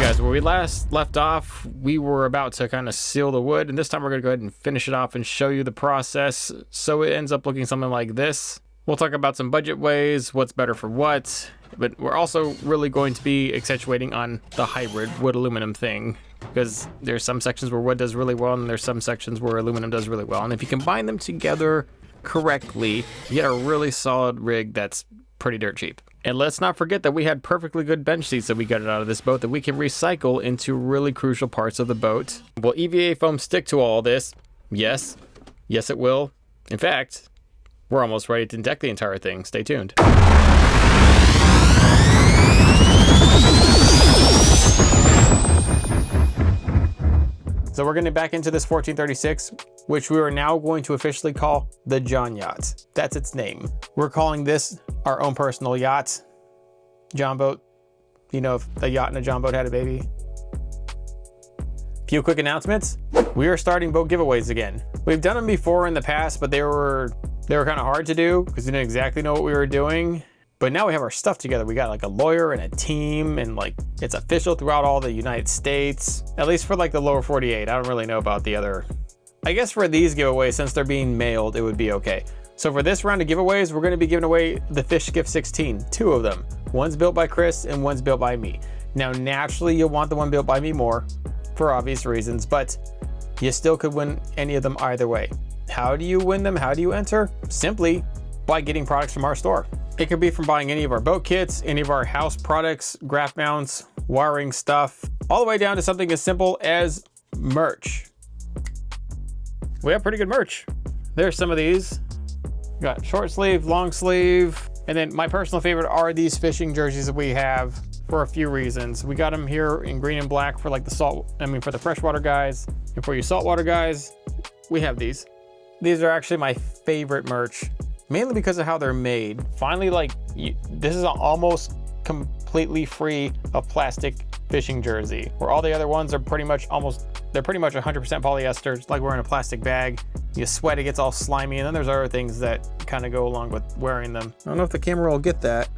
guys, where we last left off, we were about to kind of seal the wood, and this time we're going to go ahead and finish it off and show you the process so it ends up looking something like this. We'll talk about some budget ways, what's better for what, but we're also really going to be accentuating on the hybrid wood aluminum thing, because there's some sections where wood does really well and there's some sections where aluminum does really well, and if you combine them together correctly, you get a really solid rig that's pretty dirt cheap. And let's not forget that we had perfectly good bench seats that we got out of this boat that we can recycle into really crucial parts of the boat. Will EVA foam stick to all this? Yes. Yes, it will. In fact, we're almost ready to deck the entire thing. Stay tuned. So we're getting back into this 1436, which we are now going to officially call the John Yacht. That's its name. We're calling this our own personal yacht. John boat. You know, if a yacht and a John boat had a baby. Few quick announcements. We are starting boat giveaways again. We've done them before in the past, but they were kind of hard to do because we didn't exactly know what we were doing. But now we have our stuff together. We got like a lawyer and a team, and like it's official throughout all the United States, at least for like the lower 48. I don't really know about the other. I guess for these giveaways, since they're being mailed, it would be okay. So for this round of giveaways, we're going to be giving away the Fish Skiff 16, two of them. One's built by Chris and one's built by me. Now, naturally, you'll want the one built by me more for obvious reasons, but you still could win any of them either way. How do you win them? How do you enter? Simply by getting products from our store. It could be from buying any of our boat kits, any of our house products, graft mounts, wiring stuff, all the way down to something as simple as merch. We have pretty good merch. There's some of these. We got short sleeve, long sleeve, and then my personal favorite are these fishing jerseys that we have for a few reasons. We got them here in green and black for like the for the freshwater guys, and for you saltwater guys, we have these. These are actually my favorite merch, mainly because of how they're made. Finally, this is almost completely free of plastic fishing jersey, where all the other ones are pretty much 100% polyester. It's like wearing a plastic bag. You sweat, it gets all slimy, and then there's other things that kind of go along with wearing them. I don't know if the camera will get that.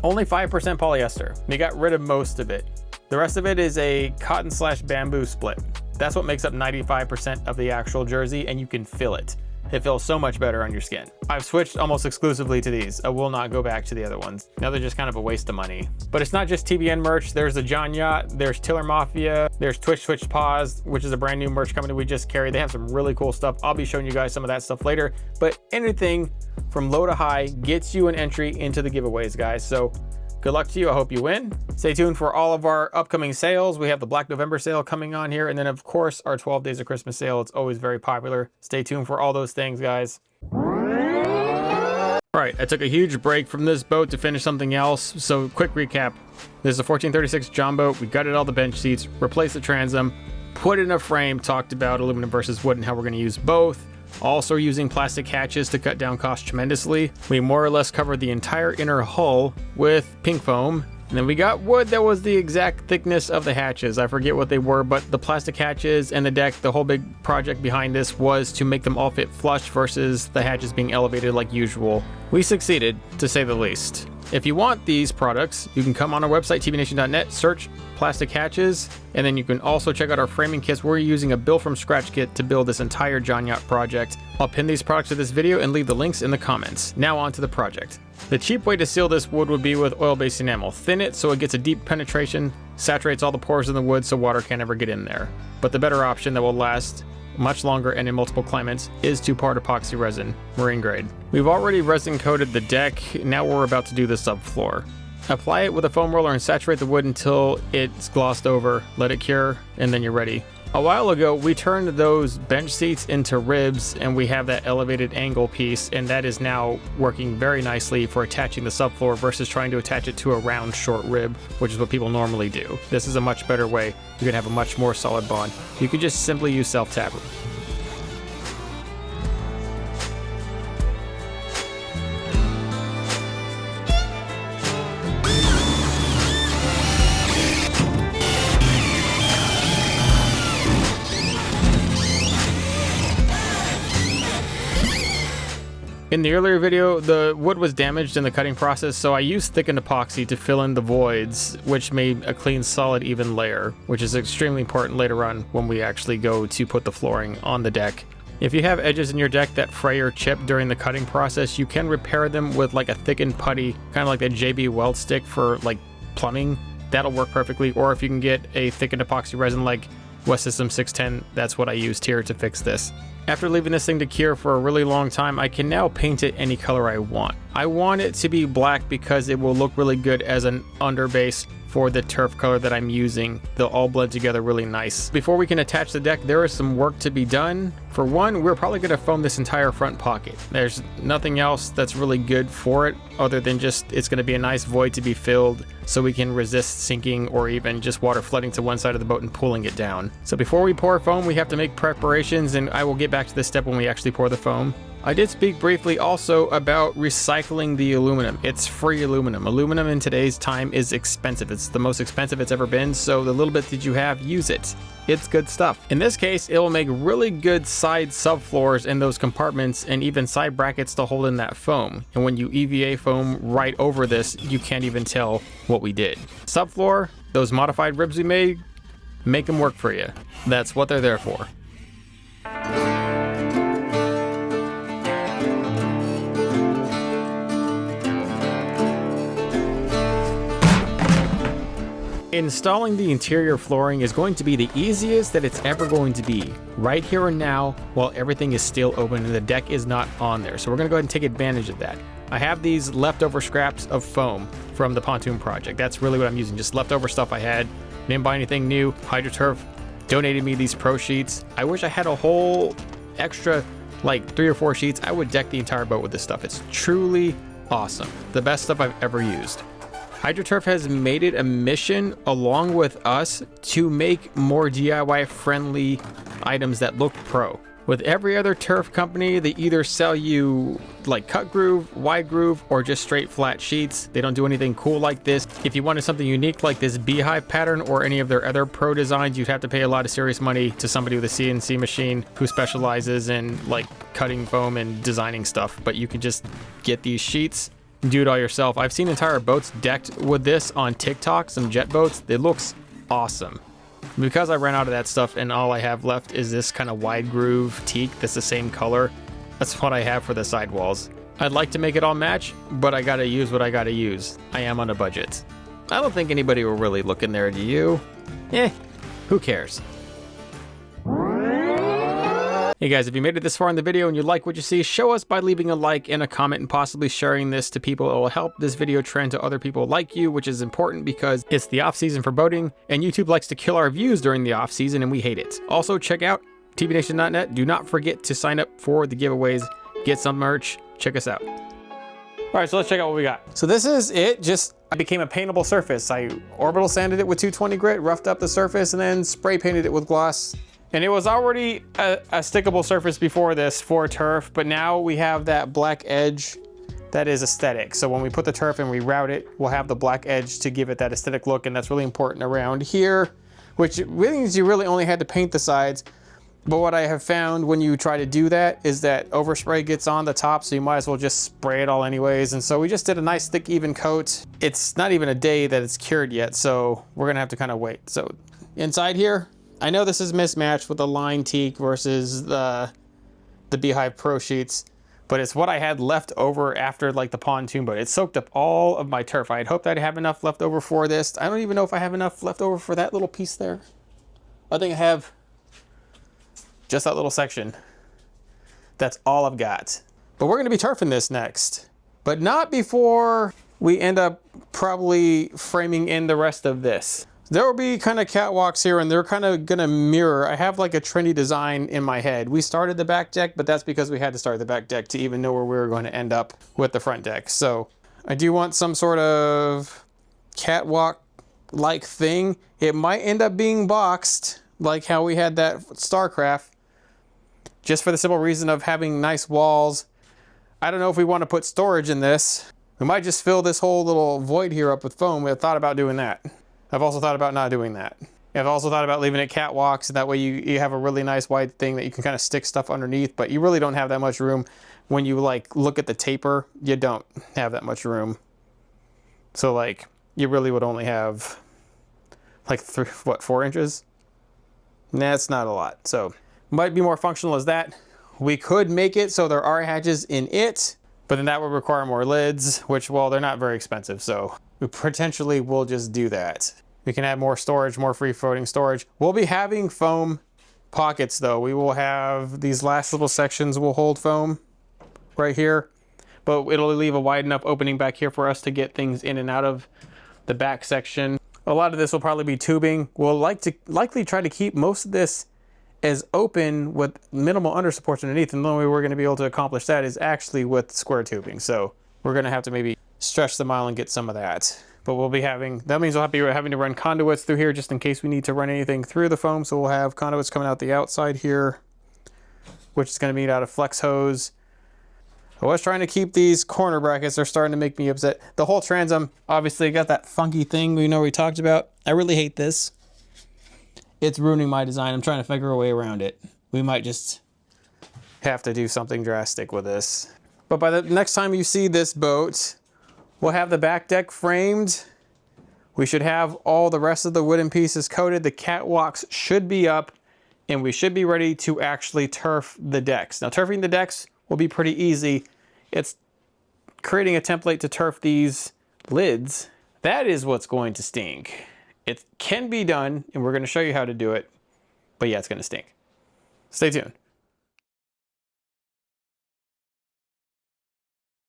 Only 5% polyester. We got rid of most of it. The rest of it is a cotton/bamboo split. That's what makes up 95% of the actual jersey, and you can feel it. It feels so much better on your skin. I've switched almost exclusively to these. I will not go back to the other ones. Now they're just kind of a waste of money. But it's not just TBN merch. There's the John Yacht, there's Tiller Mafia, there's Twitch Paws, which is a brand new merch company we just carried. They have some really cool stuff. I'll be showing you guys some of that stuff later. But anything from low to high gets you an entry into the giveaways, guys. So good luck to you. I hope you win. Stay tuned for all of our upcoming sales. We have the Black November sale coming on here. And then of course, our 12 days of Christmas sale. It's always very popular. Stay tuned for all those things, guys. All right, I took a huge break from this boat to finish something else. So quick recap. This is a 1436 John boat. We gutted all the bench seats, replaced the transom, put in a frame, talked about aluminum versus wood and how we're going to use both. Also using plastic hatches to cut down costs tremendously. We more or less covered the entire inner hull with pink foam. And then we got wood that was the exact thickness of the hatches. I forget what they were, but the plastic hatches and the deck, the whole big project behind this was to make them all fit flush versus the hatches being elevated like usual. We succeeded, to say the least. If you want these products, you can come on our website, tvnation.net, search plastic hatches, and then you can also check out our framing kits. We're using a build from scratch kit to build this entire John Yacht project. I'll pin these products to this video and leave the links in the comments. Now on to the project. The cheap way to seal this wood would be with oil-based enamel. Thin it so it gets a deep penetration, saturates all the pores in the wood so water can't ever get in there. But the better option that will last much longer and in multiple climates is 2-part epoxy resin, marine grade. We've already resin coated the deck. Now we're about to do the subfloor. Apply it with a foam roller and saturate the wood until it's glossed over. Let it cure, and then you're ready. A while ago, we turned those bench seats into ribs, and we have that elevated angle piece, and that is now working very nicely for attaching the subfloor versus trying to attach it to a round short rib, which is what people normally do. This is a much better way. You're gonna have a much more solid bond. You could just simply use self-tap. In the earlier video, the wood was damaged in the cutting process, so I used thickened epoxy to fill in the voids, which made a clean, solid, even layer, which is extremely important later on when we actually go to put the flooring on the deck. If you have edges in your deck that fray or chip during the cutting process, you can repair them with like a thickened putty, kind of like the JB weld stick for like plumbing. That'll work perfectly. Or if you can get a thickened epoxy resin like West System 610, that's what I used here to fix this. After leaving this thing to cure for a really long time, I can now paint it any color I want. I want it to be black because it will look really good as an underbase for the turf color that I'm using. They'll all blend together really nice. Before we can attach the deck, there is some work to be done. For one, we're probably going to foam this entire front pocket. There's nothing else that's really good for it other than just it's going to be a nice void to be filled so we can resist sinking or even just water flooding to one side of the boat and pulling it down. So before we pour foam, we have to make preparations, and I will get back to this step when we actually pour the foam. I did speak briefly also about recycling the aluminum. It's free aluminum. Aluminum in today's time is expensive. It's the most expensive it's ever been, so the little bit that you have, use it. It's good stuff. In this case, it will make really good side subfloors in those compartments and even side brackets to hold in that foam. And when you EVA foam right over this, you can't even tell what we did. Subfloor, those modified ribs we made, make them work for you. That's what they're there for. Installing the interior flooring is going to be the easiest that it's ever going to be, right here and now, while everything is still open and the deck is not on there. So we're going to go ahead and take advantage of that. I have these leftover scraps of foam from the pontoon project. That's really what I'm using, just leftover stuff I had. Didn't buy anything new. HydroTurf donated me these pro sheets. I wish I had a whole extra, like 3 or 4 sheets. I would deck the entire boat with this stuff. It's truly awesome. The best stuff I've ever used. HydroTurf has made it a mission, along with us, to make more DIY friendly items that look pro. With every other turf company, they either sell you like cut groove, wide groove, or just straight flat sheets. They don't do anything cool like this. If you wanted something unique like this beehive pattern or any of their other pro designs, you'd have to pay a lot of serious money to somebody with a CNC machine who specializes in like cutting foam and designing stuff. But you can just get these sheets, do it all yourself. I've seen entire boats decked with this on TikTok, some jet boats. It looks awesome. Because I ran out of that stuff and all I have left is this kind of wide groove teak that's the same color, that's what I have for the sidewalls. I'd like to make it all match, but I gotta use what I gotta use. I am on a budget. I don't think anybody will really look in there, do you? Who cares? Hey guys, if you made it this far in the video and you like what you see, show us by leaving a like and a comment and possibly sharing this to people. It will help this video trend to other people like you, which is important because it's the off season for boating and YouTube likes to kill our views during the off season and we hate it. Also check out tvnation.net. Do not forget to sign up for the giveaways, get some merch, check us out. All right, so let's check out what we got. So this is it, I became a paintable surface. I orbital sanded it with 220 grit, roughed up the surface, and then spray painted it with gloss. And it was already a stickable surface before this for turf, but now we have that black edge that is aesthetic. So when we put the turf and we route it, we'll have the black edge to give it that aesthetic look, and that's really important around here, which means you really only had to paint the sides. But what I have found when you try to do that is that overspray gets on the top, so you might as well just spray it all anyways. And so we just did a nice thick even coat. It's not even a day that it's cured yet, so we're gonna have to kind of wait. So inside here, I know this is mismatched with the line teak versus the Beehive Pro sheets, but it's what I had left over after like the pontoon boat. It soaked up all of my turf. I had hoped I'd have enough left over for this. I don't even know if I have enough left over for that little piece there. I think I have just that little section. That's all I've got. But we're gonna be turfing this next, but not before we end up probably framing in the rest of this. There will be kind of catwalks here and they're kind of gonna mirror. I have like a trendy design in my head. We started the back deck, but that's because we had to start the back deck to even know where we were going to end up with the front deck. So I do want some sort of catwalk like thing. It might end up being boxed like how we had that Starcraft, just for the simple reason of having nice walls. I don't know if we want to put storage in this. We might just fill this whole little void here up with foam. We have thought about doing that. I've also thought about not doing that. I've also thought about leaving it catwalks, and that way you have a really nice wide thing that you can kind of stick stuff underneath, but you really don't have that much room. When you like look at the taper, you don't have that much room. So like you really would only have like 4 inches? That's not a lot. So might be more functional as that. We could make it so there are hatches in it, but then that would require more lids, which, well, they're not very expensive. So we potentially will just do that. We can add more storage, more free floating storage. We'll be having foam pockets though. We will have these last little sections will hold foam right here, but it'll leave a wide enough opening back here for us to get things in and out of the back section. A lot of this will probably be tubing. We'll likely try to keep most of this as open with minimal under supports underneath, and the only way we're going to be able to accomplish that is actually with square tubing. So we're going to have to maybe stretch the mile and get some of that. But we'll be having, that means we'll be having to run conduits through here just in case we need to run anything through the foam. So we'll have conduits coming out the outside here, which is going to be out of flex hose. I was trying to keep these corner brackets. They're starting to make me upset. The whole transom obviously got that funky thing we talked about. I really hate this. It's ruining my design. I'm trying to figure a way around it. We might just have to do something drastic with this. But by the next time you see this boat, we'll have the back deck framed. We should have all the rest of the wooden pieces coated. The catwalks should be up, and we should be ready to actually turf the decks. Now, turfing the decks will be pretty easy. It's creating a template to turf these lids. That is what's going to stink. It can be done, and we're going to show you how to do it. But yeah, it's going to stink. Stay tuned.